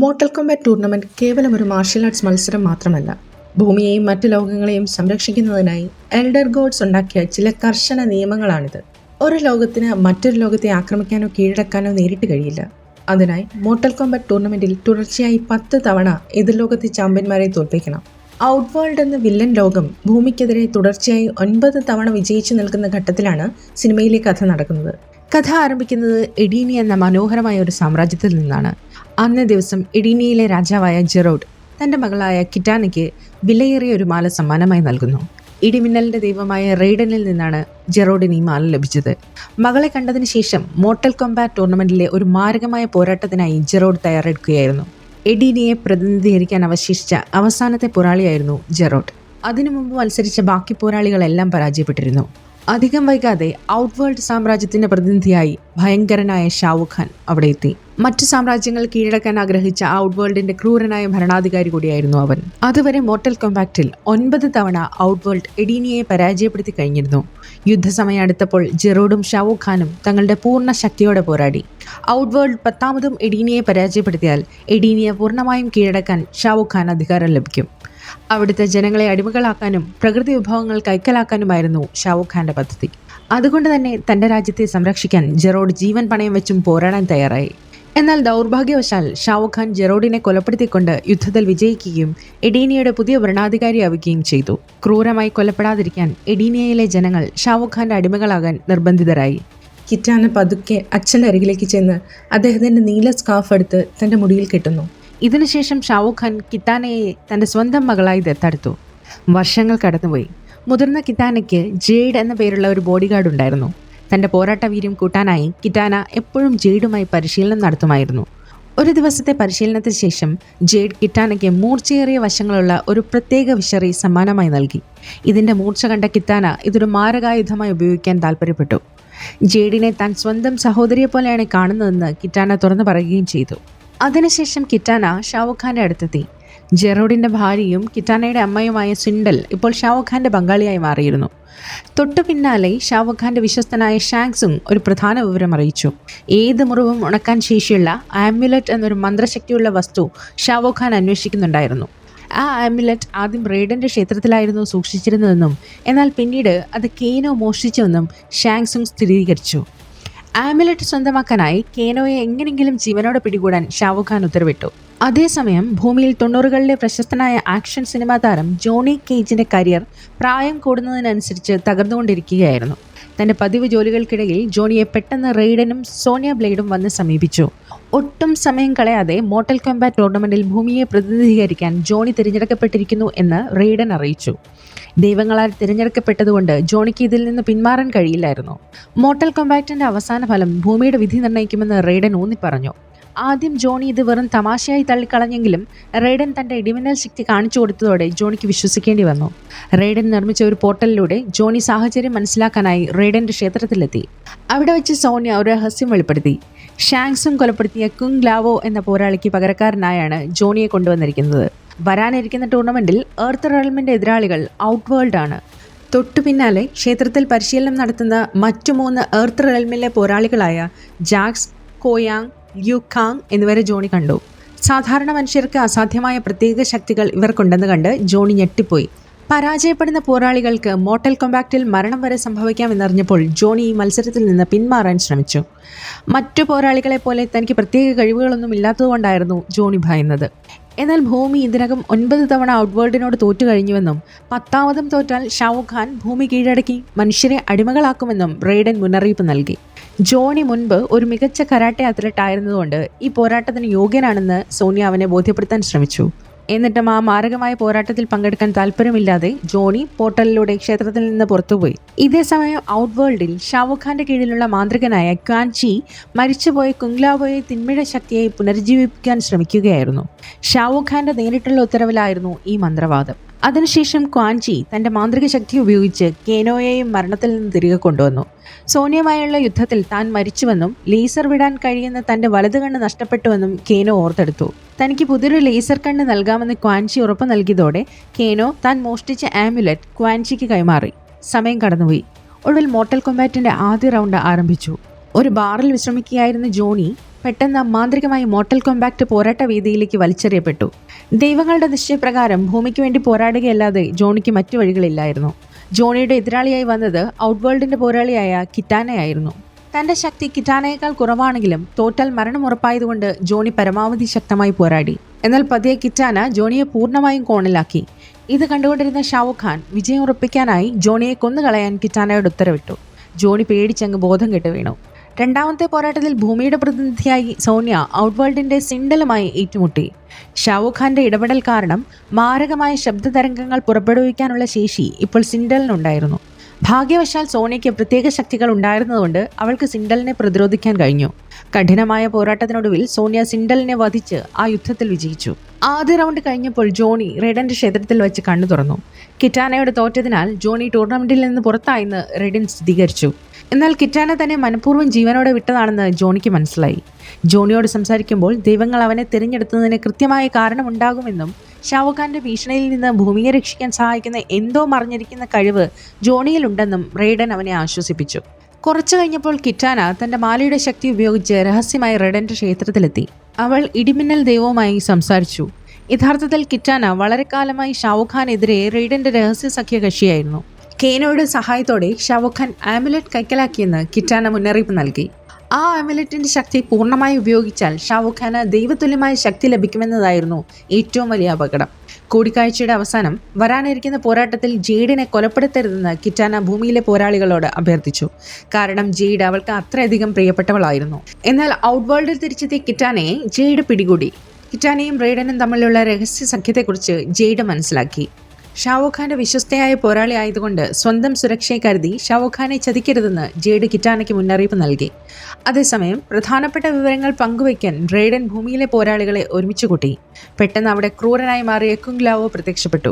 Mortal combat tournament കേവലം ഒരു martial arts മത്സരം മാത്രമല്ല, ഭൂമിയെയും മറ്റു ലോകങ്ങളെയും സംരക്ഷിക്കുന്നതിനായി എൽഡർ ഗോഡ്സ് ഉണ്ടാക്കിയ ചില കർശന നിയമങ്ങളാണിത്. ഒരു ലോകത്തിന് മറ്റൊരു ലോകത്തെ ആക്രമിക്കാനോ കീഴടക്കാനോ നേരിട്ട് കഴിയില്ല. അതിനായി മോർട്ടൽ കോംബാറ്റ് ടൂർണമെന്റിൽ തുടർച്ചയായി 10 തവണ എതിർലോകത്തെ ചാമ്പ്യന്മാരെ തോൽപ്പിക്കണം. ഔട്ട്വേൾഡ് എന്ന വില്ലൻ ലോകം ഭൂമിക്കെതിരെ തുടർച്ചയായി 9 തവണ വിജയിച്ചു നിൽക്കുന്ന ഘട്ടത്തിലാണ് സിനിമയിലെ കഥ നടക്കുന്നത്. കഥ ആരംഭിക്കുന്നത് എഡീനി എന്ന മനോഹരമായ ഒരു സാമ്രാജ്യത്തിൽ നിന്നാണ്. അന്നേ ദിവസം എഡീനിയിലെ രാജാവായ ജെറോഡ് തൻ്റെ മകളായ കിറ്റാനയ്ക്ക് വിലയേറിയ ഒരു മാല സമ്മാനമായി നൽകുന്നു. ഇടിമിന്നലിന്റെ ദൈവമായ റെയ്ഡനിൽ നിന്നാണ് ജെറോഡിന് ഈ മാല ലഭിച്ചത്. മകളെ കണ്ടതിന് ശേഷം മോർട്ടൽ കോംബാറ്റ് ടൂർണമെന്റിലെ ഒരു മാരകമായ പോരാട്ടത്തിനായി ജെറോഡ് തയ്യാറെടുക്കുകയായിരുന്നു. എഡീനിയെ പ്രതിനിധീകരിക്കാൻ അവശേഷിച്ച അവസാനത്തെ പോരാളിയായിരുന്നു ജെറോഡ്. അതിനു മുമ്പ് മത്സരിച്ച ബാക്കി പോരാളികളെല്ലാം പരാജയപ്പെട്ടിരുന്നു. അധികം വൈകാതെ ഔട്ട്വേൾഡ് സാമ്രാജ്യത്തിന്റെ പ്രതിനിധിയായി ഭയങ്കരനായ ഷാവുഖ് ഖാൻ അവിടെ എത്തി. മറ്റു സാമ്രാജ്യങ്ങൾ കീഴടക്കാൻ ആഗ്രഹിച്ച ഔട്ട്വേൾഡിന്റെ ക്രൂരനായ ഭരണാധികാരി കൂടിയായിരുന്നു അവൻ. അതുവരെ മോർട്ടൽ കോംബാറ്റിൽ 9 തവണ ഔട്ട്വേൾഡ് എഡീനിയെ പരാജയപ്പെടുത്തി കഴിഞ്ഞിരുന്നു. യുദ്ധസമയം അടുത്തപ്പോൾ ജെറോഡും ഷാവുഖ് ഖാനും തങ്ങളുടെ പൂർണ്ണ ശക്തിയോടെ പോരാടി. ഔട്ട്വേൾഡ് 10ാമതും എഡീനിയെ പരാജയപ്പെടുത്തിയാൽ എഡീനിയെ പൂർണ്ണമായും കീഴടക്കാൻ ഷാവുഖ് ഖാൻ അധികാരം ലഭിക്കും. അവിടുത്തെ ജനങ്ങളെ അടിമകളാക്കാനും പ്രകൃതി വിഭവങ്ങൾ കൈക്കലാക്കാനുമായിരുന്നു ഷാവുഖ് ഖാന്റെ പദ്ധതി. അതുകൊണ്ട് തന്നെ തന്റെ രാജ്യത്തെ സംരക്ഷിക്കാൻ ജെറോഡ് ജീവൻ പണയം വെച്ചും പോരാടാൻ തയ്യാറായി. എന്നാൽ ദൗർഭാഗ്യവശാൽ ഷാവുഖ് ഖാൻ ജെറോഡിനെ കൊലപ്പെടുത്തിക്കൊണ്ട് യുദ്ധത്തിൽ വിജയിക്കുകയും എഡീനിയയുടെ പുതിയ ഭരണാധികാരിയാവുകയും ചെയ്തു. ക്രൂരമായി കൊല്ലപ്പെടാതിരിക്കാൻ എഡീനിയയിലെ ജനങ്ങൾ ഷാവുഖ് ഖാന്റെ അടിമകളാകാൻ നിർബന്ധിതരായി. കിറ്റാന പതുക്കെ അച്ഛൻ്റെ അരികിലേക്ക് ചെന്ന് അദ്ദേഹത്തിന്റെ നീല സ്കാർഫ് എടുത്ത് തന്റെ മുടിയിൽ കെട്ടുന്നു. ഇതിനുശേഷം ഷാവുഖ് ഖാൻ കിറ്റാനയെ തന്റെ സ്വന്തം മകളായി ദത്തെടുത്തു. വർഷങ്ങൾ കടന്നുപോയി. മുതിർന്ന കിറ്റാനയ്ക്ക് ജെയ്ഡ് എന്ന പേരുള്ള ഒരു ബോഡിഗാർഡ് ഉണ്ടായിരുന്നു. തന്റെ പോരാട്ട വീര്യം കൂട്ടാനായി കിറ്റാന എപ്പോഴും ജെയ്ഡുമായി പരിശീലനം നടത്തുമായിരുന്നു. ഒരു ദിവസത്തെ പരിശീലനത്തിന് ശേഷം ജെയ്ഡ് കിറ്റാനയ്ക്ക് മൂർച്ചയേറിയ വശങ്ങളുള്ള ഒരു പ്രത്യേക വിശറി സമ്മാനമായി നൽകി. ഇതിന്റെ മൂർച്ച കണ്ട കിറ്റാന ഇതൊരു മാരകായുധമായി ഉപയോഗിക്കാൻ താല്പര്യപ്പെട്ടു. ജെയ്ഡിനെ താൻ സ്വന്തം സഹോദരിയെ പോലെയാണ് കാണുന്നതെന്ന് കിറ്റാന തുറന്നു പറയുകയും ചെയ്തു. അതിനുശേഷം കിറ്റാന ഷാവുഖ് ഖാന്റെ അടുത്തെത്തി. ജെറോഡിന്റെ ഭാര്യയും കിറ്റാനയുടെ അമ്മയുമായ സിൻഡൽ ഇപ്പോൾ ഷാവുഖ് ഖാന്റെ പങ്കാളിയായി മാറിയിരുന്നു. തൊട്ടു പിന്നാലെ ഷാവുഖ് ഖാന്റെ വിശ്വസ്തനായ ഷാങ്സും ഒരു പ്രധാന വിവരം അറിയിച്ചു. ഏത് മുറിവും ഉണക്കാൻ ശേഷിയുള്ള ആംബുലറ്റ് എന്നൊരു മന്ത്രശക്തിയുള്ള വസ്തു ഷാവുഖ് ഖാൻ അന്വേഷിക്കുന്നുണ്ടായിരുന്നു. ആ ആംബുലറ്റ് ആദ്യം റെയ്ഡന്റെ ക്ഷേത്രത്തിലായിരുന്നു സൂക്ഷിച്ചിരുന്നതെന്നും എന്നാൽ പിന്നീട് അത് കേനോ മോഷ്ടിച്ചുവെന്നും ഷാങ്സും സ്ഥിരീകരിച്ചു. ആംബുലറ്റ് സ്വന്തമാക്കാനായി കേനോയെ എങ്ങനെയെങ്കിലും ജീവനോടെ പിടികൂടാൻ ഷാവുഖ് ഖാൻ ഉത്തരവിട്ടു. അതേസമയം ഭൂമിയിൽ 90കളിലെ പ്രശസ്തനായ ആക്ഷൻ സിനിമാ താരം ജോണി കേജിന്റെ കരിയർ പ്രായം കൂടുന്നതിനനുസരിച്ച് തകർന്നുകൊണ്ടിരിക്കുകയായിരുന്നു. തന്റെ പതിവ് ജോലികൾക്കിടയിൽ ജോണിയെ പെട്ടെന്ന് റെയ്ഡനും സോനിയ ബ്ലേഡും വന്ന് സമീപിച്ചു. ഒട്ടും സമയം കളയാതെ മോർട്ടൽ കോംബാറ്റ് ടൂർണമെന്റിൽ ഭൂമിയെ പ്രതിനിധീകരിക്കാൻ ജോണി തിരഞ്ഞെടുക്കപ്പെട്ടിരിക്കുന്നു എന്ന് റെയ്ഡൻ അറിയിച്ചു. ദൈവങ്ങളാൽ തിരഞ്ഞെടുക്കപ്പെട്ടതുകൊണ്ട് ജോണിക്ക് ഇതിൽ നിന്ന് പിന്മാറാൻ കഴിയില്ലായിരുന്നു. മോർട്ടൽ കോംബാറ്റിന്റെ അവസാന ഫലം ഭൂമിയുടെ വിധി നിർണ്ണയിക്കുമെന്ന് റെയ്ഡൻ ഊന്നിപ്പറഞ്ഞു. ആദ്യം ജോണി ഇത് വെറും തമാശയായി തള്ളിക്കളഞ്ഞെങ്കിലും റെയ്ഡൻ തന്റെ ഇടിമിന്നൽ ശക്തി കാണിച്ചു കൊടുത്തതോടെ ജോണിക്ക് വിശ്വസിക്കേണ്ടി വന്നു. റെയ്ഡൻ നിർമ്മിച്ച ഒരു പോർട്ടലിലൂടെ ജോണി സാഹചര്യം മനസ്സിലാക്കാനായി റെയ്ഡന്റെ ക്ഷേത്രത്തിലെത്തി. അവിടെ വെച്ച് സോനിയ ഒരു രഹസ്യം വെളിപ്പെടുത്തി. ഷാങ്സും കൊലപ്പെടുത്തിയ കുങ് ലാവോ എന്ന പോരാളിക്ക് പകരക്കാരനായാണ് ജോണിയെ കൊണ്ടുവന്നിരിക്കുന്നത്. വരാനിരിക്കുന്ന ടൂർണമെന്റിൽ എർത്ത് റെൽമിന്റെ എതിരാളികൾ ഔട്ട്വേൾഡ് ആണ്. തൊട്ടു പിന്നാലെ ക്ഷേത്രത്തിൽ പരിശീലനം നടത്തുന്ന മറ്റു 3 എർത്ത് റെൽമിലെ പോരാളികളായ ജാക്സ്, കോയാങ്, ല്യൂക്കാങ് എന്നിവരെ ജോണി കണ്ടു. സാധാരണ മനുഷ്യർക്ക് അസാധ്യമായ പ്രത്യേക ശക്തികൾ ഇവർക്കുണ്ടെന്ന് കണ്ട് ജോണി ഞെട്ടിപ്പോയി. പരാജയപ്പെടുന്ന പോരാളികൾക്ക് മോർട്ടൽ കോംബാറ്റിൽ മരണം വരെ സംഭവിക്കാമെന്നറിഞ്ഞപ്പോൾ ജോണി ഈ മത്സരത്തിൽ നിന്ന് പിന്മാറാൻ ശ്രമിച്ചു. മറ്റു പോരാളികളെ പോലെ തനിക്ക് പ്രത്യേക കഴിവുകളൊന്നും ഇല്ലാത്തതുകൊണ്ടായിരുന്നു ജോണി ഭയന്നത്. എന്നാൽ ഭൂമി ഇതിനകം 9 തവണ ഔട്ട്വേൾഡിനോട് തോറ്റു കഴിഞ്ഞുവെന്നും 10ാമതും തോറ്റാൽ ഷാവുഖ് ഖാൻ ഭൂമി കീഴടക്കി മനുഷ്യരെ അടിമകളാക്കുമെന്നും റെയ്ഡൻ മുന്നറിയിപ്പ് നൽകി. ജോണി മുൻപ് ഒരു മികച്ച കരാട്ടെ അത്ലറ്റ് ആയിരുന്നതുകൊണ്ട് ഈ പോരാട്ടത്തിന് യോഗ്യനാണെന്ന് സോനിയ അവനെ ബോധ്യപ്പെടുത്താൻ ശ്രമിച്ചു. എന്നിട്ടും ആ മാരകമായ പോരാട്ടത്തിൽ പങ്കെടുക്കാൻ താല്പര്യമില്ലാതെ ജോണി പോർട്ടലിലൂടെ ക്ഷേത്രത്തിൽ നിന്ന് പുറത്തുപോയി. ഇതേസമയം ഔട്ട്വേൾഡിൽ ഷാവുഖ് ഖാന്റെ കീഴിലുള്ള മാന്ത്രികനായ ക്വാൻ ചി മരിച്ചുപോയ കുങ്ലാവോയെ തിന്മിഴ ശക്തിയായി പുനരുജ്ജീവിപ്പിക്കാൻ ശ്രമിക്കുകയായിരുന്നു. ഷാവുഖ് ഖാന്റെ നേരിട്ടുള്ള ഉത്തരവിലായിരുന്നു ഈ മന്ത്രവാദം. അതിനുശേഷം ക്വാൻ ചി തന്റെ മാന്ത്രിക ശക്തി ഉപയോഗിച്ച് കേനോയെയും മരണത്തിൽ നിന്ന് തിരികെ കൊണ്ടുവന്നു. സോനിയയുമായുള്ള യുദ്ധത്തിൽ താൻ മരിച്ചുവെന്നും ലേസർ വിടാൻ കഴിയുന്ന തന്റെ വലതു കണ്ണ് നഷ്ടപ്പെട്ടുവെന്നും കേനോ ഓർത്തെടുത്തു. തനിക്ക് പുതിയൊരു ലേസർ കണ്ണ് നൽകാമെന്ന് ക്വാൻ ചി ഉറപ്പ് നൽകിയതോടെ കേനോ താൻ മോഷ്ടിച്ച ആംബുലറ്റ് ക്വാൻ ചിക്ക് കൈമാറി. സമയം കടന്നുപോയി. ഒടുവിൽ മോർട്ടൽ കോംബാറ്റിന്റെ ആദ്യ റൗണ്ട് ആരംഭിച്ചു. ഒരു ബാറിൽ വിശ്രമിക്കുകയായിരുന്ന ജോണി പെട്ടെന്ന് മാന്ത്രികമായി മോർട്ടൽ കോമ്പാക്ട് പോരാട്ട വേദിയിലേക്ക് വലിച്ചെറിയപ്പെട്ടു. ദൈവങ്ങളുടെ നിശ്ചയപ്രകാരം ഭൂമിക്ക് വേണ്ടി പോരാടുകയല്ലാതെ ജോണിക്ക് മറ്റു വഴികളില്ലായിരുന്നു. ജോണിയുടെ എതിരാളിയായി വന്നത് ഔട്ട്വേൾഡിന്റെ പോരാളിയായ കിറ്റാനയായിരുന്നു. തന്റെ ശക്തി കിറ്റാനയേക്കാൾ കുറവാണെങ്കിലും തോറ്റാൽ മരണം ഉറപ്പായതുകൊണ്ട് ജോണി പരമാവധി ശക്തമായി പോരാടി. എന്നാൽ പതിയെ കിറ്റാന ജോണിയെ പൂർണ്ണമായും കോണിലാക്കി. ഇത് കണ്ടുകൊണ്ടിരുന്ന ഷാവുഖ് ഖാൻ വിജയം ഉറപ്പിക്കാനായി ജോണിയെ കൊന്നുകളയാൻ കിറ്റാനയോട് ഉത്തരവിട്ടു. ജോണി പേടിച്ചങ്ങ് ബോധം കെട്ട് വീണു. രണ്ടാമത്തെ പോരാട്ടത്തിൽ ഭൂമിയുടെ പ്രതിനിധിയായി സോനിയ ഔട്ട്വേൾഡിന്റെ സിൻഡലുമായി ഏറ്റുമുട്ടി. ഷാവുഖ് ഖാന്റെ ഇടപെടൽ കാരണം മാരകമായ ശബ്ദതരംഗങ്ങൾ പുറപ്പെടുവിക്കാനുള്ള ശേഷി ഇപ്പോൾ സിൻഡലിനുണ്ടായിരുന്നു. ഭാഗ്യവശാൽ സോനിയയ്ക്ക് പ്രത്യേക ശക്തികൾ ഉണ്ടായിരുന്നതുകൊണ്ട് അവൾക്ക് സിൻഡലിനെ പ്രതിരോധിക്കാൻ കഴിഞ്ഞു. കഠിനമായ പോരാട്ടത്തിനൊടുവിൽ സോനിയ സിൻഡലിനെ വധിച്ച് ആ യുദ്ധത്തിൽ വിജയിച്ചു. ആദ്യ റൗണ്ട് കഴിഞ്ഞപ്പോൾ ജോണി റെഡന്റെ ക്ഷേത്രത്തിൽ വെച്ച് കണ്ണു തുറന്നു. കിറ്റാനയോട് തോറ്റതിനാൽ ജോണി ടൂർണമെന്റിൽ നിന്ന് പുറത്തായെന്ന് റെഡൻ സ്ഥിരീകരിച്ചു. എന്നാൽ കിറ്റാന തന്നെ മനഃപൂർവ്വം ജീവനോടെ വിട്ടതാണെന്ന് ജോണിക്ക് മനസ്സിലായി. ജോണിയോട് സംസാരിക്കുമ്പോൾ ദൈവങ്ങൾ അവനെ തിരഞ്ഞെടുത്തതിന് കൃത്യമായ കാരണമുണ്ടാകുമെന്നും ഷാവുഖ് ഖാന്റെ ഭീഷണിയിൽ നിന്ന് ഭൂമിയെ രക്ഷിക്കാൻ സഹായിക്കുന്ന എന്തോ മറിഞ്ഞിരിക്കുന്ന കഴിവ് ജോണിയിലുണ്ടെന്നും റെയ്ഡൻ അവനെ ആശ്വസിപ്പിച്ചു. കുറച്ചു കഴിഞ്ഞപ്പോൾ കിറ്റാന തന്റെ മാലയുടെ ശക്തി ഉപയോഗിച്ച് രഹസ്യമായി റെഡന്റെ ക്ഷേത്രത്തിലെത്തി. അവൾ ഇടിമിന്നൽ ദൈവവുമായി സംസാരിച്ചു. യഥാർത്ഥത്തിൽ കിറ്റാന വളരെ കാലമായി ഷാവുഖ് ഖാനെതിരെ റെയ്ഡന്റെ രഹസ്യ സഖ്യകക്ഷിയായിരുന്നു. കേനോയുടെ സഹായത്തോടെ ഷാവുഖ് ഖാൻ ആമുലറ്റ് കൈക്കലാക്കിയെന്ന് കിറ്റാന മുന്നറിയിപ്പ് നൽകി. ആ ആമുലറ്റിന്റെ ശക്തി പൂർണ്ണമായി ഉപയോഗിച്ചാൽ ഷാവുഖ് ഖാന് ദൈവതുല്യമായ ശക്തി ലഭിക്കുമെന്നതായിരുന്നു ഏറ്റവും വലിയ അപകടം. കൂടിക്കാഴ്ചയുടെ അവസാനം വരാനിരിക്കുന്ന പോരാട്ടത്തിൽ ജെയ്ഡിനെ കൊലപ്പെടുത്തരുതെന്ന് കിറ്റാന ഭൂമിയിലെ പോരാളികളോട് അഭ്യർത്ഥിച്ചു. കാരണം ജെയ്ഡ് അവൾക്ക് അത്രയധികം പ്രിയപ്പെട്ടവളായിരുന്നു. എന്നാൽ ഔട്ട്വേൾഡിൽ തിരിച്ചെത്തിയ കിറ്റാനയെ ജെയ്ഡ് പിടികൂടി. കിറ്റാനയും റെയ്ഡനും തമ്മിലുള്ള രഹസ്യ സഖ്യത്തെക്കുറിച്ച് ജെയ്ഡ് മനസ്സിലാക്കി. ഷാവുഖ് ഖാന്റെ വിശ്വസ്തയായ പോരാളി ആയതുകൊണ്ട് സ്വന്തം സുരക്ഷയെ കരുതി ഷാവുഖ് ഖാനെ ചതിക്കരുതെന്ന് ജെയ്ഡ് കിറ്റാനയ്ക്ക് മുന്നറിയിപ്പ് നൽകി. അതേസമയം പ്രധാനപ്പെട്ട വിവരങ്ങൾ പങ്കുവയ്ക്കാൻ റെയ്ഡൻ ഭൂമിയിലെ പോരാളികളെ ഒരുമിച്ച് കൂട്ടി. പെട്ടെന്ന് അവിടെ ക്രൂരനായി മാറിയ കുങ് ലാവോ പ്രത്യക്ഷപ്പെട്ടു.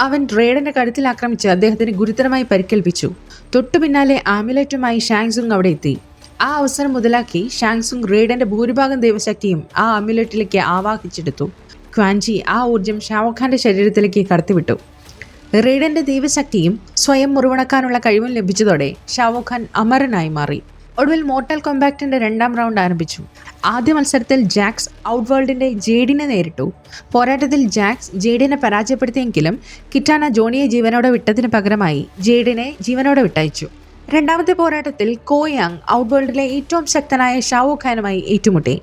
അവൻ റെയ്ഡന്റെ കഴുത്തിൽ ആക്രമിച്ച് അദ്ദേഹത്തിന് ഗുരുതരമായി പരിക്കേൽപ്പിച്ചു. തൊട്ടു പിന്നാലെ ആമുലറ്റുമായി ഷാങ്സുങ് അവിടെ എത്തി. ആ അവസരം മുതലാക്കി ഷാങ്സുങ് റെയ്ഡന്റെ ഭൂരിഭാഗം ദൈവശക്തിയും ആ ആമുലറ്റിലേക്ക് ആവാഹിച്ചെടുത്തു. ക്വാൻജി ആ ഊർജ്ജം ഷാവുഖ് ഖാന്റെ ശരീരത്തിലേക്ക് കടത്തിവിട്ടു. റെയ്ഡന്റെ ദൈവശക്തിയും സ്വയം മുറിവണക്കാനുള്ള കഴിവും ലഭിച്ചതോടെ ഷാവുഖ് ഖാൻ അമരനായി മാറി. ഒടുവിൽ മോർട്ടൽ കോമ്പാക്റ്റിന്റെ രണ്ടാം റൗണ്ട് ആരംഭിച്ചു. ആദ്യ മത്സരത്തിൽ ജാക്സ് ഔട്ട്വേൾഡിന്റെ ജെയ്ഡിനെ നേരിട്ടു. പോരാട്ടത്തിൽ ജാക്സ് ജെയ്ഡിനെ പരാജയപ്പെടുത്തിയെങ്കിലും കിറ്റാന ജോണിയെ ജീവനോടെ വിട്ടതിന് പകരമായി ജെയ്ഡിനെ ജീവനോടെ വിട്ടയച്ചു. രണ്ടാമത്തെ പോരാട്ടത്തിൽ കോയാങ് ഔട്ട്വേൾഡിലെ ഏറ്റവും ശക്തനായ ഷാവുഖ് ഖാനുമായി ഏറ്റുമുട്ടി.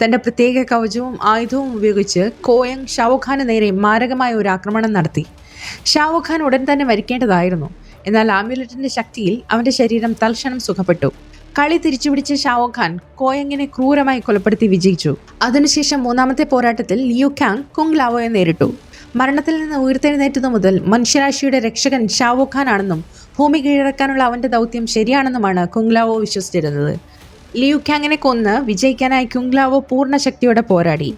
തന്റെ പ്രത്യേക കവചവും ആയുധവും ഉപയോഗിച്ച് കോയങ് ഷാവുഖ് ഖാന് നേരെ മാരകമായ ഒരു ആക്രമണം നടത്തി. ഷാവുഖ് ഖാൻ ഉടൻ തന്നെ മരിക്കേണ്ടതായിരുന്നു. എന്നാൽ ആമുലറ്റിന്റെ ശക്തിയിൽ അവന്റെ ശരീരം തൽക്ഷണം സുഖപ്പെട്ടു. കളി തിരിച്ചുപിടിച്ച ഷാവുഖ് ഖാൻ കോയങ്ങിനെ ക്രൂരമായി കൊലപ്പെടുത്തി വിജയിച്ചു. അതിനുശേഷം മൂന്നാമത്തെ പോരാട്ടത്തിൽ ലിയു കാങ് കുങ് ലാവോയെ നേരിട്ടു. മരണത്തിൽ നിന്ന് ഉയർത്തെഴുന്നേറ്റതു മുതൽ മനുഷ്യരാശിയുടെ രക്ഷകൻ ഷാവുഖ് ഖാൻ ആണെന്നും ഭൂമി കീഴടക്കാനുള്ള അവന്റെ ദൗത്യം ശരിയാണെന്നുമാണ് കുങ് ലാവോ വിശ്വസിച്ചിരുന്നത്. ലിയു കാങ്ങിനെ കൊന്ന് വിജയിക്കാനായി കുങ് ലാവോ പൂർണ്ണ ശക്തിയോടെ പോരാടി.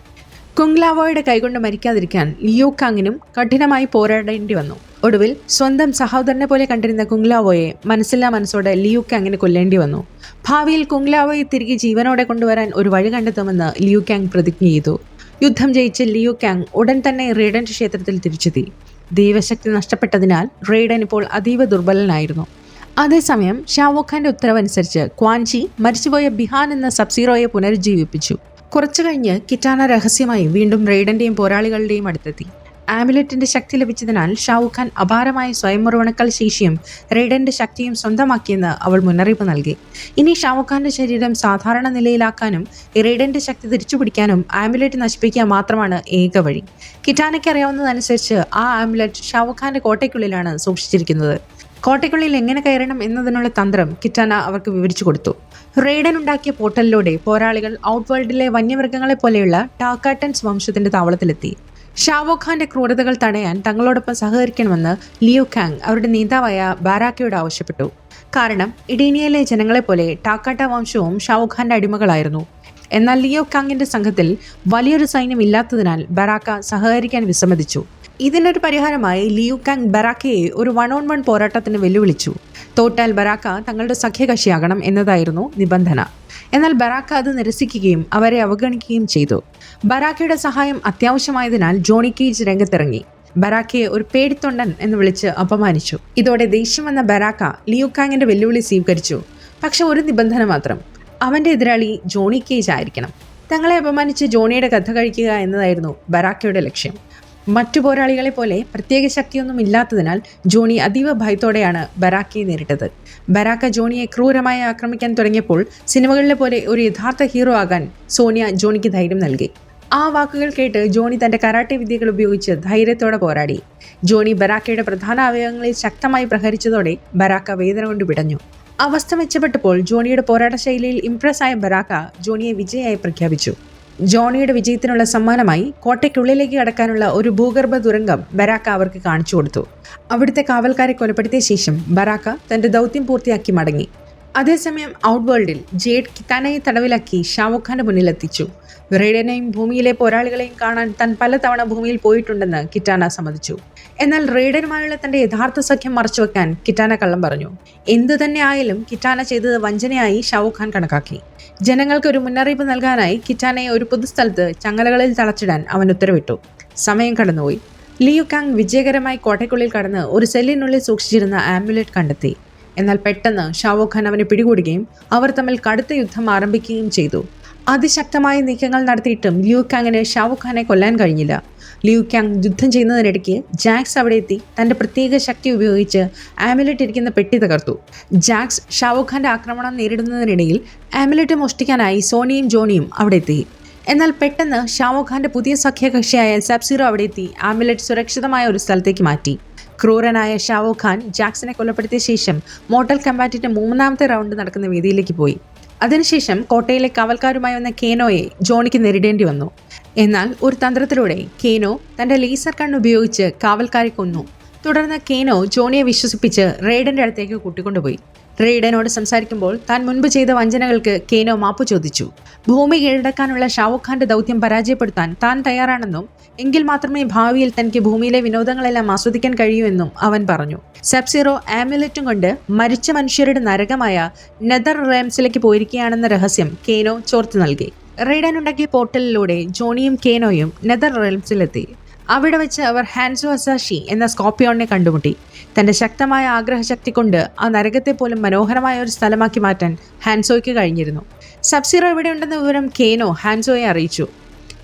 കുങ് ലാവോയുടെ കൈകൊണ്ട് മരിക്കാതിരിക്കാൻ ലിയു കാങ്ങിനും കഠിനമായി പോരാടേണ്ടി വന്നു. ഒടുവിൽ സ്വന്തം സഹോദരനെ പോലെ കണ്ടിരുന്ന കുങ് ലാവോയെ മനസ്സില്ലാ മനസ്സോടെ ലിയു കാങ്ങിന് കൊല്ലേണ്ടി വന്നു. ഭാവിയിൽ കുങ് ലാവോയെ തിരികെ ജീവനോടെ കൊണ്ടുവരാൻ ഒരു വഴി കണ്ടെത്തുമെന്ന് ലിയു കാങ് പ്രതിജ്ഞ ചെയ്തു. യുദ്ധം ജയിച്ച ലിയു കാങ് ഉടൻ തന്നെ റെയ്ഡന്റെ ക്ഷേത്രത്തിൽ തിരിച്ചെത്തി. ദൈവശക്തി നഷ്ടപ്പെട്ടതിനാൽ റെയ്ഡൻ ഇപ്പോൾ അതീവ ദുർബലനായിരുന്നു. അതേസമയം ഷാവുഖ് ഖാന്റെ ഉത്തരവനുസരിച്ച് ക്വാൻജി മരിച്ചുപോയ ബിഹാൻ എന്ന സബ്സീറോയെ പുനരുജ്ജീവിപ്പിച്ചു. കുറച്ചു കഴിഞ്ഞ് കിറ്റാന രഹസ്യമായി വീണ്ടും റെയ്ഡന്റെയും പോരാളികളുടെയും അടുത്തെത്തി. ആമുലറ്റിന്റെ ശക്തി ലഭിച്ചതിനാൽ ഷാവുഖ് ഖാൻ അപാരമായ സ്വയം മുറിവണക്കൽ ശേഷിയും റെയ്ഡന്റെ ശക്തിയും സ്വന്തമാക്കിയെന്ന് അവൾ മുന്നറിയിപ്പ് നൽകി. ഇനി ഷാവുഖ് ഖാന്റെ ശരീരം സാധാരണ നിലയിലാക്കാനും റെയ്ഡന്റെ ശക്തി തിരിച്ചുപിടിക്കാനും ആമുലറ്റ് നശിപ്പിക്കുക മാത്രമാണ് ഏക വഴി. കിറ്റാനയ്ക്ക് അറിയാവുന്നതനുസരിച്ച് ആ ആമുലറ്റ് ഷാവുഖ് ഖാന്റെ കോട്ടയ്ക്കുള്ളിലാണ് സൂക്ഷിച്ചിരിക്കുന്നത്. കോട്ടയ്ക്കുള്ളിൽ എങ്ങനെ കയറണം എന്നതിനുള്ള തന്ത്രം കിറ്റാന അവർക്ക് വിവരിച്ചു കൊടുത്തു. റെയ്ഡൻ ഉണ്ടാക്കിയ പോർട്ടലിലൂടെ പോരാളികൾ ഔട്ട്വേൾഡിലെ വന്യമൃഗങ്ങളെ പോലെയുള്ള ടാക്കാട്ടൻസ് വംശത്തിന്റെ താവളത്തിലെത്തി. ഷാവുഖ് ഖാന്റെ ക്രൂരതകൾ തടയാൻ തങ്ങളോടൊപ്പം സഹകരിക്കണമെന്ന് ലിയു കാങ് അവരുടെ നേതാവായ ബാരാക്കയോട് ആവശ്യപ്പെട്ടു. കാരണം ഇഡീനിയയിലെ ജനങ്ങളെപ്പോലെ ടാക്കാട്ട വംശവും ഷാവുഖ് ഖാന്റെ അടിമകളായിരുന്നു. എന്നാൽ ലിയു കാങ്ങിന്റെ സംഘത്തിൽ വലിയൊരു സൈന്യം ഇല്ലാത്തതിനാൽ ബറാക്ക സഹകരിക്കാൻ വിസമ്മതിച്ചു. ഇതിനൊരു പരിഹാരമായി ലിയു കാങ് ബറാക്കയെ ഒരു 1-on-1 പോരാട്ടത്തിന് വെല്ലുവിളിച്ചു. തോറ്റാൽ ബറാക്ക തങ്ങളുടെ സഖ്യകക്ഷിയാകണം എന്നതായിരുന്നു നിബന്ധന. എന്നാൽ ബറാക്ക അത് നിരസിക്കുകയും അവരെ അവഗണിക്കുകയും ചെയ്തു. ബറാക്കയുടെ സഹായം അത്യാവശ്യമായതിനാൽ ജോണി കേജ് രംഗത്തിറങ്ങി. ബറാക്കയെ ഒരു പേടിത്തൊണ്ടൻ എന്ന് വിളിച്ച് അപമാനിച്ചു. ഇതോടെ ദേഷ്യം വന്ന ബറാക്ക ലിയു കാങ്ങിന്റെ വെല്ലുവിളി സ്വീകരിച്ചു. പക്ഷെ ഒരു നിബന്ധന മാത്രം, അവന്റെ എതിരാളി ജോണി കേജ് ആയിരിക്കണം. തങ്ങളെ അപമാനിച്ച് ജോണിയുടെ കഥ കഴിക്കുക എന്നതായിരുന്നു ബറാക്കയുടെ ലക്ഷ്യം. മറ്റു പോരാളികളെ പോലെ പ്രത്യേക ശക്തിയൊന്നും ഇല്ലാത്തതിനാൽ ജോണി അതീവ ഭയത്തോടെയാണ് ബറാക്കയെ നേരിട്ടത്. ബറാക്ക ജോണിയെ ക്രൂരമായി ആക്രമിക്കാൻ തുടങ്ങിയപ്പോൾ സിനിമകളിലെ പോലെ ഒരു യഥാർത്ഥ ഹീറോ ആകാൻ സോണിയ ജോണിക്ക് ധൈര്യം നൽകി. ആ വാക്കുകൾ കേട്ട് ജോണി തന്റെ കരാട്ടെ വിദ്യകൾ ഉപയോഗിച്ച് ധൈര്യത്തോടെ പോരാടി. ജോണി ബറാക്കയുടെ പ്രധാന അവയവങ്ങളിൽ ശക്തമായി പ്രഹരിച്ചതോടെ ബറാക്ക വേദന കൊണ്ട് പിടഞ്ഞു. അവസ്ഥ മെച്ചപ്പെട്ടപ്പോൾ ജോണിയുടെ പോരാട്ട ശൈലിയിൽ ഇംപ്രസ് ആയ ബറാക്ക ജോണിയെ വിജയായി പ്രഖ്യാപിച്ചു. ജോണിയുടെ വിജയത്തിനുള്ള സമ്മാനമായി കോട്ടയ്ക്കുള്ളിലേക്ക് കടക്കാനുള്ള ഒരു ഭൂഗർഭ തുരങ്കം ബറാക്ക അവർക്ക് കാണിച്ചു കൊടുത്തു. അവിടുത്തെ കാവൽക്കാരെ കൊലപ്പെടുത്തിയ ശേഷം ബറാക്ക തന്റെ ദൗത്യം പൂർത്തിയാക്കി മടങ്ങി. അതേസമയം ഔട്ട്വേൾഡിൽ ജേഡ് കിറ്റാനയെ തടവിലാക്കി ഷാവുഖ് ഖാന്റെ മുന്നിലെത്തിച്ചു. റെയ്ഡനെയും ഭൂമിയിലെ പോരാളികളെയും കാണാൻ താൻ പലതവണ ഭൂമിയിൽ പോയിട്ടുണ്ടെന്ന് കിറ്റാന സമ്മതിച്ചു. എന്നാൽ റെയ്ഡനുമായുള്ള തന്റെ യഥാർത്ഥ സഖ്യം മറച്ചുവെക്കാൻ കിറ്റാന കള്ളം പറഞ്ഞു. എന്തു തന്നെ ആയാലും കിറ്റാന ചെയ്തത് വഞ്ചനയായി ഷാവുഖ് ഖാൻ കണക്കാക്കി. ജനങ്ങൾക്ക് ഒരു മുന്നറിയിപ്പ് നൽകാനായി കിറ്റാനയെ ഒരു പൊതുസ്ഥലത്ത് ചങ്ങലകളിൽ തളച്ചിടാൻ അവൻ ഉത്തരവിട്ടു. സമയം കടന്നുപോയി. ലിയു കാങ് വിജയകരമായി കോട്ടയ്ക്കുള്ളിൽ കടന്ന് ഒരു സെല്ലിനുള്ളിൽ സൂക്ഷിച്ചിരുന്ന ആംബുലറ്റ് കണ്ടെത്തി. എന്നാൽ പെട്ടെന്ന് ഷാവുഖ് ഖാൻ അവനെ പിടികൂടുകയും അവർ തമ്മിൽ കടുത്ത യുദ്ധം ആരംഭിക്കുകയും ചെയ്തു. അതിശക്തമായ നീക്കങ്ങൾ നടത്തിയിട്ടും ലിയു കാങ്ങിന് ഷാവുഖ് ഖാനെ കൊല്ലാൻ കഴിഞ്ഞില്ല. ലിയു കാങ് യുദ്ധം ചെയ്യുന്നതിനിടയ്ക്ക് ജാക്സ് അവിടെ എത്തി തന്റെ പ്രത്യേക ശക്തി ഉപയോഗിച്ച് ആമുലറ്റ് ഇരിക്കുന്ന പെട്ടി തകർത്തു. ജാക്സ് ഷാവുഖ് ഖാന്റെ ആക്രമണം നേരിടുന്നതിനിടയിൽ ആമുലറ്റ് മോഷ്ടിക്കാനായി സോണിയും ജോണിയും അവിടെ എത്തി. എന്നാൽ പെട്ടെന്ന് ഷാവുഖ് ഖാന്റെ പുതിയ സഖ്യകക്ഷിയായ സബ്-സീറോ അവിടെ എത്തി ആമുലറ്റ് സുരക്ഷിതമായ ഒരു സ്ഥലത്തേക്ക് മാറ്റി. ക്രൂരനായ ഷാവുഖ് ഖാൻ ജാക്സിനെ കൊലപ്പെടുത്തിയ ശേഷം മോർട്ടൽ കമ്പാറ്റിന്റെ 3ാമത്തെ റൗണ്ട് നടക്കുന്ന വേദിയിലേക്ക് പോയി. അതിനുശേഷം കോട്ടയിലെ കാവൽക്കാരുമായി വന്ന കേനോയെ ജോണിക്ക് നേരിടേണ്ടി വന്നു. എന്നാൽ ഒരു തന്ത്രത്തിലൂടെ കേനോ തന്റെ ലേസർ കണ്ണ് ഉപയോഗിച്ച് കാവൽക്കാരെ കൊന്നു. തുടർന്ന് കേനോ ജോണിയെ വിശ്വസിപ്പിച്ച് റെയ്ഡന്റെ അടുത്തേക്ക് കൂട്ടിക്കൊണ്ടുപോയി. റെയ്ഡനോട് സംസാരിക്കുമ്പോൾ താൻ മുൻപ് ചെയ്ത വഞ്ചനകൾക്ക് കേനോ മാപ്പ് ചോദിച്ചു. ഭൂമി കീഴടക്കാനുള്ള ഷാവുഖ് ഖാന്റെ ദൗത്യം പരാജയപ്പെടുത്താൻ താൻ തയ്യാറാണെന്നും എങ്കിൽ മാത്രമേ ഭാവിയിൽ തനിക്ക് ഭൂമിയിലെ വിനോദങ്ങളെല്ലാം ആസ്വദിക്കാൻ കഴിയൂ എന്നും അവൻ പറഞ്ഞു. സബ്-സീറോ ആമുലറ്റും കൊണ്ട് മരിച്ച മനുഷ്യരുടെ നരകമായ നെതർ റേംസിലേക്ക് പോയിരിക്കുകയാണെന്ന രഹസ്യം കേനോ ചോർത്തി നൽകി. റെയ്ഡൻ ഉണ്ടാക്കിയ പോർട്ടലിലൂടെ ജോണിയും കേനോയും നെതർ റേംസിലെത്തി. അവിടെ വെച്ച് അവർ ഹാൻസോ അസാഷി എന്ന സ്കോർപ്പിയോണിനെ കണ്ടുമുട്ടി. തന്റെ ശക്തമായ ആഗ്രഹശക്തി കൊണ്ട് ആ നരകത്തെ പോലും മനോഹരമായ ഒരു സ്ഥലമാക്കി മാറ്റാൻ ഹാൻസോയ്ക്ക് കഴിഞ്ഞിരുന്നു. സബ്-സീറോ ഇവിടെയുണ്ടെന്ന വിവരം കേനോ ഹാൻസോയെ അറിയിച്ചു.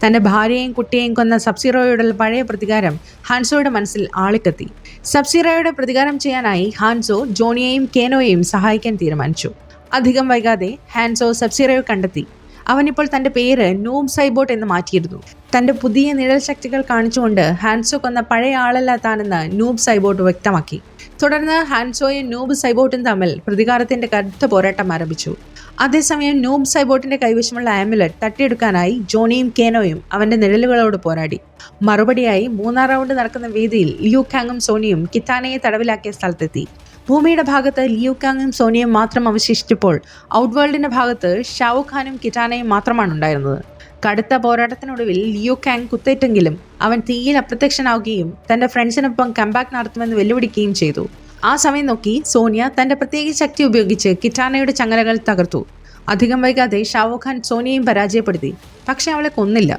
തന്റെ ഭാര്യയെയും കുട്ടിയെയും കൊന്ന സബ്-സീറോയോടുള്ള പഴയ പ്രതികാരം ഹാൻസോയുടെ മനസ്സിൽ ആളിക്കത്തി. സബ്-സീറോയുടെ പ്രതികാരം ചെയ്യാനായി ഹാൻസോ ജോണിയെയും കേനോയെയും സഹായിക്കാൻ തീരുമാനിച്ചു. അധികം വൈകാതെ ഹാൻസോ സബ്-സീറോയെ കണ്ടെത്തി. അവനിപ്പോൾ തന്റെ പേര് നൂബ് സൈബോട്ട് എന്ന് മാറ്റിയിരുന്നു. തന്റെ പുതിയ നിഴൽ ശക്തികൾ കാണിച്ചുകൊണ്ട് ഹാൻസോ കൊന്ന പഴയ ആളല്ല താനെന്ന് നൂബ് സൈബോട്ട് വ്യക്തമാക്കി. തുടർന്ന് ഹാൻസോയും നൂബ് സൈബോട്ടും തമ്മിൽ പ്രതികാരത്തിന്റെ കടുത്ത പോരാട്ടം ആരംഭിച്ചു. അതേസമയം നൂബ് സൈബോട്ടിന്റെ കൈവശമുള്ള ആമുലറ്റ് തട്ടിയെടുക്കാനായി ജോണിയും കേനോയും അവന്റെ നിഴലുകളോട് പോരാടി. മറുപടിയായി 3ാം റൗണ്ട് നടക്കുന്ന വേദിയിൽ ലിയു കാങ്ങും സോണിയും കിറ്റാനയെ തടവിലാക്കിയ സ്ഥലത്തെത്തി. ഭൂമിയുടെ ഭാഗത്ത് ലിയു കാങ്ങും സോണിയും മാത്രം അവശേഷിച്ചപ്പോൾ ഔട്ട്വേൾഡിന്റെ ഭാഗത്ത് ഷാവുഖ് ഖാനും കിറ്റാനയും മാത്രമാണ് ഉണ്ടായിരുന്നത്. കടുത്ത പോരാട്ടത്തിനൊടുവിൽ ലിയു കാങ് കുത്തേറ്റെങ്കിലും അവൻ തീയിൽ അപ്രത്യക്ഷനാവുകയും തന്റെ ഫ്രണ്ട്സിനൊപ്പം കംബാക്ക് നടത്തുമെന്ന് വെല്ലുവിളിക്കുകയും ചെയ്തു. ആ സമയം നോക്കി സോണിയ തന്റെ പ്രത്യേക ശക്തി ഉപയോഗിച്ച് കിറ്റാനയുടെ ചങ്ങലകൾ തകർത്തു. അധികം വൈകാതെ ഷാവുഖ് ഖാൻ സോണിയയും പരാജയപ്പെടുത്തി. പക്ഷെ അവളെ കൊന്നില്ല.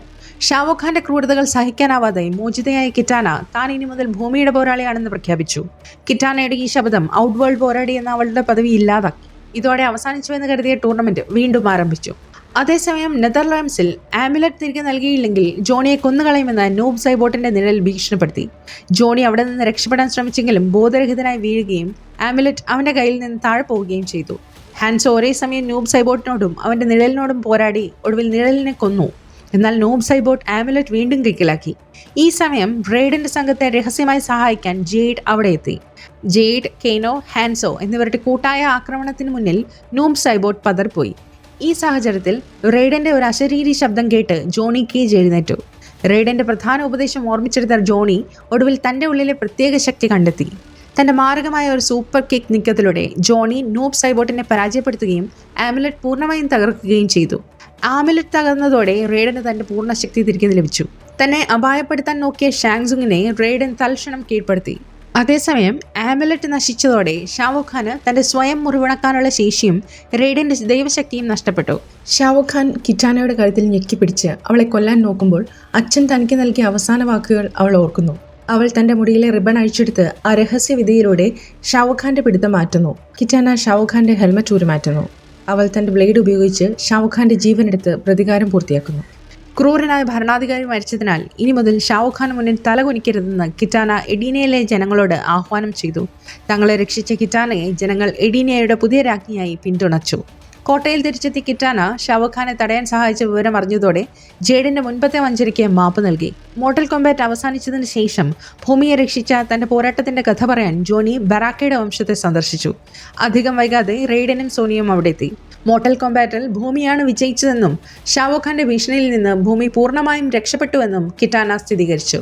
ഷാവുഖ് ഖാന്റെ ക്രൂരതകൾ സഹിക്കാനാവാതെ മോചിതയായ കിറ്റാന താൻ ഇനി മുതൽ ഭൂമിയുടെ പോരാളിയാണെന്ന് പ്രഖ്യാപിച്ചു. കിറ്റാനയുടെ ഈ ശബ്ദം ഔട്ട്വേൾഡ് പോരാളി എന്ന അവളുടെ പദവി ഇല്ലാതാക്കി. ഇതോടെ അവസാനിച്ചുവെന്ന് കരുതിയ ടൂർണമെന്റ് വീണ്ടും ആരംഭിച്ചു. അതേസമയം നെതർലാൻഡ്സിൽ ആമുലറ്റ് തിരികെ നൽകിയില്ലെങ്കിൽ ജോണിയെ കൊന്നുകളയുമെന്ന് നൂബ് സൈബോട്ടിന്റെ നിഴൽ ഭീഷണിപ്പെടുത്തി. ജോണി അവിടെ നിന്ന് രക്ഷപ്പെടാൻ ശ്രമിച്ചെങ്കിലും ബോധരഹിതനായി വീഴുകയും ആമുലറ്റ് അവന്റെ കയ്യിൽ നിന്ന് താഴെ പോവുകയും ചെയ്തു. ഹാൻസോ ഒരേ സമയം നൂബ് സൈബോട്ടിനോടും അവന്റെ നിഴലിനോടും പോരാടി ഒടുവിൽ നിഴലിനെ കൊന്നു. എന്നാൽ നൂബ് സൈബോട്ട് ആമുലറ്റ് വീണ്ടും കൈക്കലാക്കി. ഈ സമയം റെയ്ഡന്റെ സംഘത്തെ രഹസ്യമായി സഹായിക്കാൻ ജേഡ് അവിടെ എത്തി. ജേഡ്, കേനോ, ഹാൻസോ എന്നിവരുടെ കൂട്ടായ ആക്രമണത്തിന് മുന്നിൽ നൂബ് സൈബോട്ട് പതറിപ്പോയി. ഈ സാഹചര്യത്തിൽ റെയ്ഡന്റെ ഒരു അശരീരി ശബ്ദം കേട്ട് ജോണി കേജ് എഴുന്നേറ്റു. റെയ്ഡന്റെ പ്രധാന ഉപദേശം ഓർമ്മിച്ചെടുത്ത ജോണി ഒടുവിൽ തന്റെ ഉള്ളിലെ പ്രത്യേക ശക്തി കണ്ടെത്തി. തന്റെ മാരകമായ ഒരു സൂപ്പർ കിക്ക് നീക്കത്തിലൂടെ ജോണി നൂബ് സൈബോട്ടിനെ പരാജയപ്പെടുത്തുകയും ആമുലറ്റ് പൂർണ്ണമായും തകർക്കുകയും ചെയ്തു. ആമുലറ്റ് തകർന്നതോടെ റെയ്ഡന് തന്റെ പൂർണ്ണ ശക്തി തിരികെ ലഭിച്ചു. തന്നെ അപായപ്പെടുത്താൻ നോക്കിയ ഷാങ്സുങ്ങിനെ റെയ്ഡൻ തൽക്ഷണം കീഴ്പ്പെടുത്തി. അതേസമയം ആമുലറ്റ് നശിച്ചതോടെ ഷാവുഖ് ഖാന് തന്റെ സ്വയം മുറിവണക്കാനുള്ള ശേഷിയും റെയ്ഡന്റെ ദൈവശക്തിയും നഷ്ടപ്പെട്ടു. ഷാവുഖ് ഖാൻ കിറ്റാനയുടെ കഴുത്തിൽ ഞെക്കിപ്പിടിച്ച് അവളെ കൊല്ലാൻ നോക്കുമ്പോൾ അച്ഛൻ തനിക്ക് നൽകിയ അവസാന വാക്കുകൾ അവൾ ഓർക്കുന്നു. അവൾ തന്റെ മുടിയിലെ റിബൺ അഴിച്ചെടുത്ത് ആ രഹസ്യവിധിയിലൂടെ ഷാവുഖ് ഖാന്റെ പിടുത്തം മാറ്റുന്നു. കിറ്റാന ഷാവുഖ് ഖാന്റെ ഹെൽമറ്റ് ഊരി മാറ്റുന്നു. അവൾ തൻ്റെ ബ്ലേഡ് ഉപയോഗിച്ച് ഷാവുഖാന്റെ ജീവനെടുത്ത് പ്രതികാരം പൂർത്തിയാക്കുന്നു. ക്രൂരനായ ഭരണാധികാരി മരിച്ചതിനാൽ ഇനി മുതൽ ഷാവുഖാന് മുന്നിൽ തലകുനിക്കരുതെന്ന് കിറ്റാന എഡീനയിലെ ജനങ്ങളോട് ആഹ്വാനം ചെയ്തു. തങ്ങളെ രക്ഷിച്ച കിറ്റാനയെ ജനങ്ങൾ എഡീനയുടെ പുതിയ രാജ്ഞിയായി പിന്തുണച്ചു. കോട്ടയിൽ തിരിച്ചെത്തിയ കിറ്റാന ഷാവുഖാനെ തടയാൻ സഹായിച്ച വിവരം അറിഞ്ഞതോടെ ജേഡിന്റെ മുൻപത്തെ വഞ്ചനയ്ക്ക് മാപ്പ് നൽകി. മോർട്ടൽ കോംബാറ്റ് അവസാനിച്ചതിന് ശേഷം ഭൂമിയെ രക്ഷിച്ച തന്റെ പോരാട്ടത്തിന്റെ കഥ പറയാൻ ജോണി ബറാക്കയുടെ വംശത്തെ സന്ദർശിച്ചു. അധികം വൈകാതെ റെയ്ഡനും സോണിയും അവിടെ എത്തി. മോർട്ടൽ കോംബാറ്റിൽ ഭൂമിയാണ് വിജയിച്ചതെന്നും ഷാവുഖാന്റെ ഭീഷണിയിൽ നിന്ന് ഭൂമി പൂർണ്ണമായും രക്ഷപ്പെട്ടുവെന്നും കിറ്റാന സ്ഥിരീകരിച്ചു.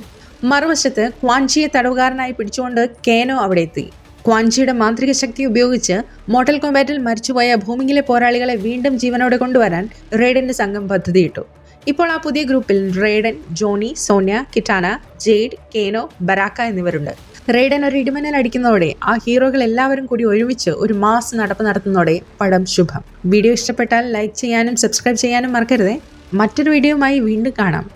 മറുവശത്ത് ക്വാൻജിയെ തടവുകാരനായി പിടിച്ചുകൊണ്ട് കേനോ അവിടെ എത്തി. ക്വാൻജിയുടെ മാന്ത്രിക ശക്തി ഉപയോഗിച്ച് മോർട്ടൽ കോംബാറ്റിൽ മരിച്ചുപോയ ഭൂമിയിലെ പോരാളികളെ വീണ്ടും ജീവനോടെ കൊണ്ടുവരാൻ റെയ്ഡന്റെ സംഘം പദ്ധതിയിട്ടു. ഇപ്പോൾ ആ പുതിയ ഗ്രൂപ്പിൽ റെയ്ഡൻ, ജോണി, സോന്യ, കിറ്റാന, ജെയ്ഡ്, കേനോ, ബറാക്ക എന്നിവരുണ്ട്. റെയ്ഡൻ ഒരു ഇടിമിന്നൽ അടിക്കുന്നതോടെ ആ ഹീറോകൾ എല്ലാവരും കൂടി ഒരുമിച്ച് ഒരു മാസ് നടപ്പ് നടത്തുന്നതോടെ പടം ശുഭം. വീഡിയോ ഇഷ്ടപ്പെട്ടാൽ ലൈക്ക് ചെയ്യാനും സബ്സ്ക്രൈബ് ചെയ്യാനും മറക്കരുതേ. മറ്റൊരു വീഡിയോയുമായി വീണ്ടും കാണാം.